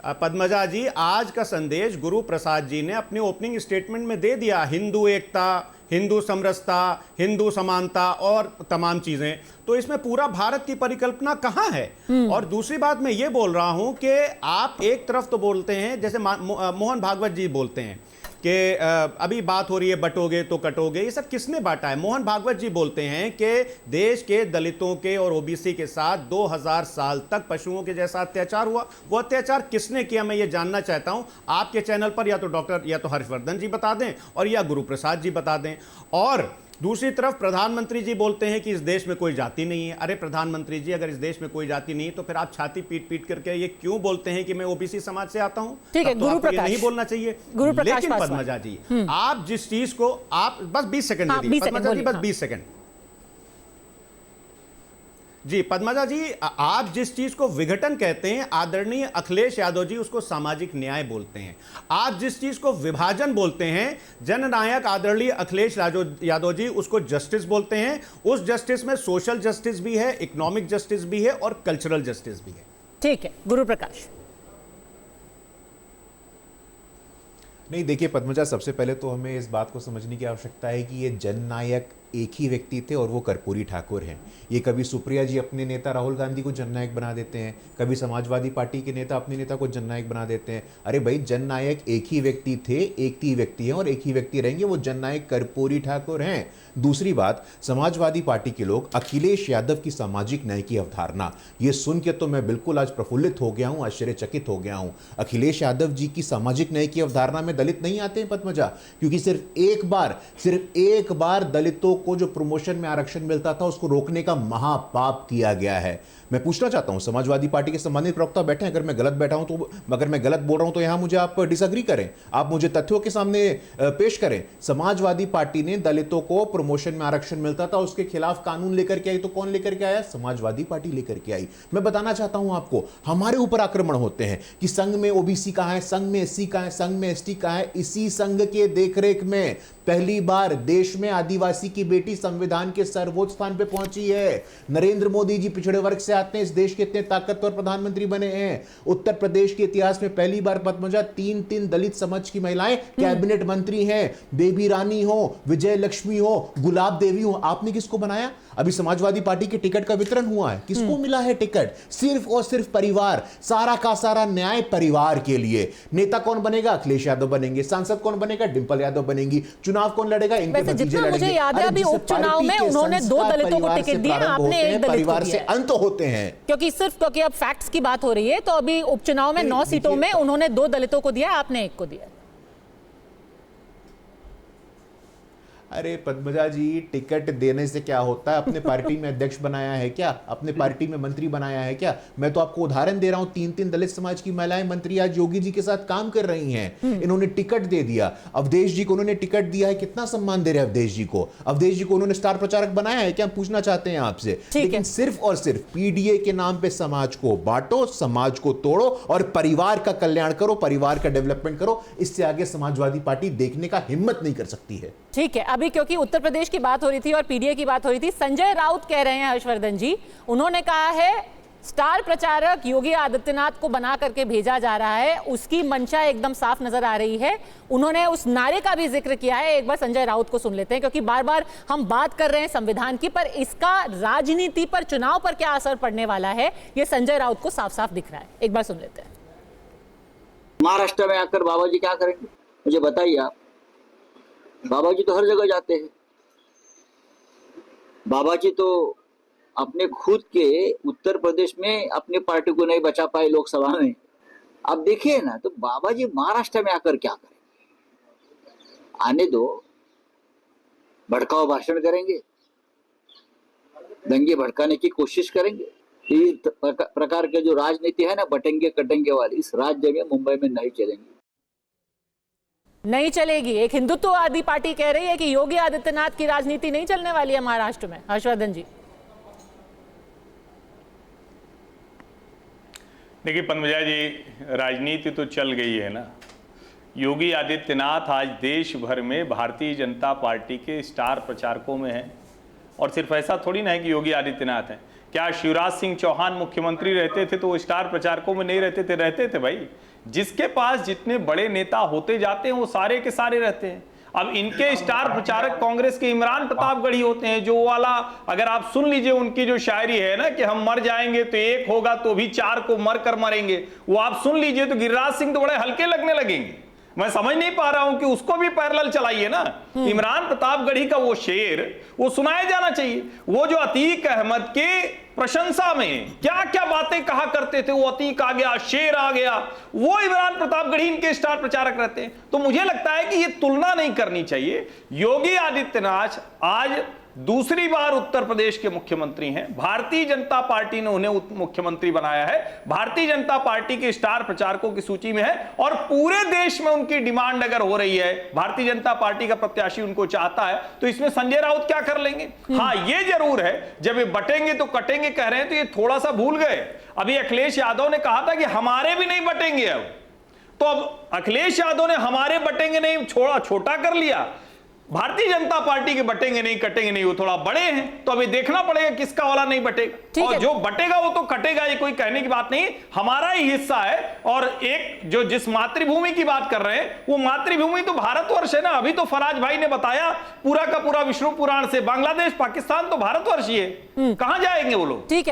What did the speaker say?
पद्मजा जी, आज का संदेश गुरु प्रसाद जी ने अपने ओपनिंग स्टेटमेंट में दे दिया। हिंदू एकता, हिंदू समरसता, हिंदू समानता और तमाम चीजें। तो इसमें पूरा भारत की परिकल्पना कहां है? और दूसरी बात मैं ये बोल रहा हूं कि आप एक तरफ तो बोलते हैं, जैसे मोहन भागवत जी बोलते हैं कि अभी बात हो रही है बटोगे तो कटोगे, ये सब किसने बांटा है? मोहन भागवत जी बोलते हैं कि देश के दलितों के और ओबीसी के साथ 2000 साल तक पशुओं के जैसा अत्याचार हुआ। वो अत्याचार किसने किया, मैं ये जानना चाहता हूं। आपके चैनल पर या तो डॉक्टर या तो हर्षवर्धन जी बता दें और या गुरु प्रसाद जी बता दें। और दूसरी तरफ प्रधानमंत्री जी बोलते हैं कि इस देश में कोई जाति नहीं है। अरे प्रधानमंत्री जी, अगर इस देश में कोई जाति नहीं है तो फिर आप छाती पीट पीट करके ये क्यों बोलते हैं कि मैं ओबीसी समाज से आता हूं? ठीक है, तो गुरु आपको ये प्रकाश नहीं बोलना चाहिए। लेकिन पद्मजा जी, आप जिस चीज को आप बस 20 सेकंड दे दीजिए पद्मजा जी, बस 20 सेकंड जी। पद्मजा जी, आप जिस चीज को विघटन कहते हैं, आदरणीय अखिलेश यादव जी उसको सामाजिक न्याय बोलते हैं। आप जिस चीज को विभाजन बोलते हैं, जननायक आदरणीय अखिलेश यादव जी उसको जस्टिस बोलते हैं। उस जस्टिस में सोशल जस्टिस भी है, इकोनॉमिक जस्टिस भी है और कल्चरल जस्टिस भी है। ठीक है, गुरु प्रकाश। नहीं, देखिए पद्मजा, सबसे पहले तो हमें इस बात को समझने की आवश्यकता है कि ये जननायक एक ही व्यक्ति थे और वो कर्पूरी ठाकुर हैं। ये कभी सुप्रिया जी अपने नेता राहुल गांधी को जननायक बना देते हैं, कभी समाजवादी पार्टी के नेता अपने नेता को जननायक बना देते हैं। अरे भाई, जननायक एक ही व्यक्ति थे, एक ही व्यक्ति हैं और एक ही व्यक्ति रहेंगे, वो जननायक कर्पूरी ठाकुर हैं। दूसरी बात, समाजवादी पार्टी के लोग अखिलेश यादव की सामाजिक न्याय की अवधारणा, ये सुन के तो मैं बिल्कुल आज प्रफुल्लित हो गया हूं, आश्चर्यचकित हो गया हूं। अखिलेश यादव जी की सामाजिक न्याय की अवधारणा में दलित नहीं आते हैं पद्मजा, क्योंकि सिर्फ एक बार दलितों को जो प्रमोशन में आरक्षण मिलता था उसको रोकने का महापाप किया गया है। मैं पूछना चाहता हूं, समाजवादी पार्टी के संबंधित प्रवक्ता बैठे हैं, अगर मैं गलत बैठा हूं तो, अगर मैं गलत बोल रहा हूं तो यहां मुझे आप डिसएग्री करें, आप मुझे तथ्यों के सामने पेश करें। समाजवादी पार्टी ने दलितों को प्रमोशन में आरक्षण मिलता था, उसके खिलाफ कानून लेकर के आई, तो कौन लेकर के आया? समाजवादी पार्टी लेकर के आई। मैं बताना चाहता हूं आपको, हमारे ऊपर आक्रमण होते हैं कि संघ में ओबीसी कहां है, संघ में एससी कहां है, संघ में एसटी कहां है। इसी संघ के देखरेख में पहली बार देश में आदिवासी की बेटी संविधान के सर्वोच्च स्थान पे पहुंची है। नरेंद्र मोदी जी पिछड़े वर्ग से आते हैं, इस देश के इतने ताकतवर प्रधानमंत्री बने हैं। उत्तर प्रदेश के इतिहास में पहली बार पद्मजा 3 दलित समाज की महिलाएं कैबिनेट मंत्री हैं। बेबी रानी हो, विजय लक्ष्मी हो, गुलाब देवी हो। आपने किसको बनाया? अभी समाजवादी पार्टी के टिकट का वितरण हुआ है, किसको मिला है टिकट? सिर्फ और सिर्फ परिवार, सारा का सारा न्याय परिवार के लिए। नेता कौन बनेगा? अखिलेश यादव बनेंगे। सांसद कौन बनेगा? डिंपल यादव बनेगी। चुनाव कौन लड़ेगा? इनके भतीजे लड़ेंगे। मुझे याद है अभी उपचुनाव में उन्होंने 2 दलितों को टिकट दिया, आपने एक दलित परिवार से अंत होते हैं। क्योंकि अब फैक्ट्स की बात हो रही है, तो अभी उपचुनाव में 9 सीटों में उन्होंने 2 दलितों को दिया, आपने 1 को दिया। अरे पद्मजा जी, टिकट देने से क्या होता है? अपने पार्टी में अध्यक्ष बनाया है क्या? अपने पार्टी में मंत्री बनाया है क्या? मैं तो आपको उदाहरण दे रहा हूं, 3 दलित समाज की महिलाएं मंत्री आज योगी जी के साथ काम कर रही हैं। इन्होंने टिकट दे दिया। अवधेश जी को उन्होंने टिकट दिया है, कितना सम्मान दे रहे हैं अवधेश जी को। अवधेश जी को उन्होंने स्टार प्रचारक बनाया है क्या? हम पूछना चाहते हैं आपसे। लेकिन सिर्फ और सिर्फ पीडीए के नाम पे समाज को बांटो, समाज को तोड़ो और परिवार का कल्याण करो, परिवार का डेवलपमेंट करो। इससे आगे समाजवादी पार्टी देखने का हिम्मत नहीं कर सकती है। ठीक है, अभी क्योंकि उत्तर प्रदेश की बात हो रही थी और पीडीए की बात हो रही थी, संजय राउत कह रहे हैं, हर्षवर्धन जी, उन्होंने कहा है स्टार प्रचारक योगी आदित्यनाथ को बना करके भेजा जा रहा है, उसकी मंशा एकदम साफ नजर आ रही है। उन्होंने उस नारे का भी जिक्र किया है। एक बार संजय राउत को सुन लेते हैं, क्योंकि बार बार हम बात कर रहे हैं संविधान की, पर इसका राजनीति पर, चुनाव पर क्या असर पड़ने वाला है, यह संजय राउत को साफ साफ दिख रहा है। एक बार सुन लेते हैं। महाराष्ट्र में आकर बाबा जी क्या करेंगे, मुझे बताइए आप। बाबा जी तो हर जगह जाते हैं। बाबा जी तो अपने खुद के उत्तर प्रदेश में अपनी पार्टी को नहीं बचा पाए लोकसभा में। अब देखिए ना, तो बाबा जी महाराष्ट्र में आकर क्या करेंगे? आने दो, भड़काऊ भाषण करेंगे, दंगे भड़काने की कोशिश करेंगे। इस प्रकार के जो राजनीति है ना, बटेंगे कटेंगे वाली, इस राज्य में, मुंबई में नहीं चलेंगी, नहीं चलेगी। एक हिंदुत्ववादी पार्टी कह रही है कि योगी आदित्यनाथ की राजनीति नहीं चलने वाली है महाराष्ट्र में। हर्षवर्धन जी, देखिए पद्मजा जी, राजनीति तो चल गई है ना। योगी आदित्यनाथ आज देश भर में भारतीय जनता पार्टी के स्टार प्रचारकों में हैं। और सिर्फ ऐसा थोड़ी ना है कि योगी आदित्यनाथ हैं, क्या शिवराज सिंह चौहान मुख्यमंत्री रहते थे तो वो स्टार प्रचारकों में नहीं रहते थे? रहते थे भाई। जिसके पास जितने बड़े नेता होते जाते हैं वो सारे के सारे रहते हैं। अब इनके स्टार प्रचारक कांग्रेस के इमरान प्रतापगढ़ी होते हैं, जो वाला अगर आप सुन लीजिए उनकी जो शायरी है ना कि हम मर जाएंगे तो एक होगा तो भी चार को मर कर मरेंगे, वो आप सुन लीजिए तो गिरिराज सिंह तो बड़े हल्के लगने लगेंगे। मैं समझ नहीं पा रहा हूं कि उसको भी पैरेलल चलाइए ना। इमरान प्रतापगढ़ी का वो शेर वो सुनाया जाना चाहिए। वो जो अतीक अहमद के प्रशंसा में क्या क्या बातें कहा करते थे, वो अतीक आ गया, शेर आ गया, वो इमरान प्रतापगढ़ी इनके स्टार प्रचारक रहते हैं। तो मुझे लगता है कि ये तुलना नहीं करनी चाहिए। योगी आदित्यनाथ आज दूसरी बार उत्तर प्रदेश के मुख्यमंत्री हैं। भारतीय जनता पार्टी ने उन्हें मुख्यमंत्री बनाया है, भारतीय जनता पार्टी के स्टार प्रचारकों की सूची में है और पूरे देश में उनकी डिमांड अगर हो रही है, भारतीय जनता पार्टी का प्रत्याशी उनको चाहता है, तो इसमें संजय राउत क्या कर लेंगे? हाँ, ये जरूर है जब ये बटेंगे तो कटेंगे कह रहे हैं तो ये थोड़ा सा भूल गए। अभी अखिलेश यादव ने कहा था कि हमारे भी नहीं बटेंगे अब, तो अब अखिलेश यादव ने हमारे बटेंगे नहीं छोटा कर लिया। भारतीय जनता पार्टी के बटेंगे नहीं कटेंगे नहीं, वो थोड़ा बड़े हैं, तो अभी देखना पड़ेगा किसका वाला नहीं बटेगा, और जो बटेगा वो तो कटेगा, ये कोई कहने की बात नहीं, हमारा ही हिस्सा है। और एक जो जिस मातृभूमि की बात कर रहे हैं वो मातृभूमि तो भारतवर्ष है ना। अभी तो फराज भाई ने बताया पूरा का पूरा विष्णु पुराण से बांग्लादेश पाकिस्तान तो भारतवर्ष ही है, कहां जाएंगे वो लोग? ठीक है।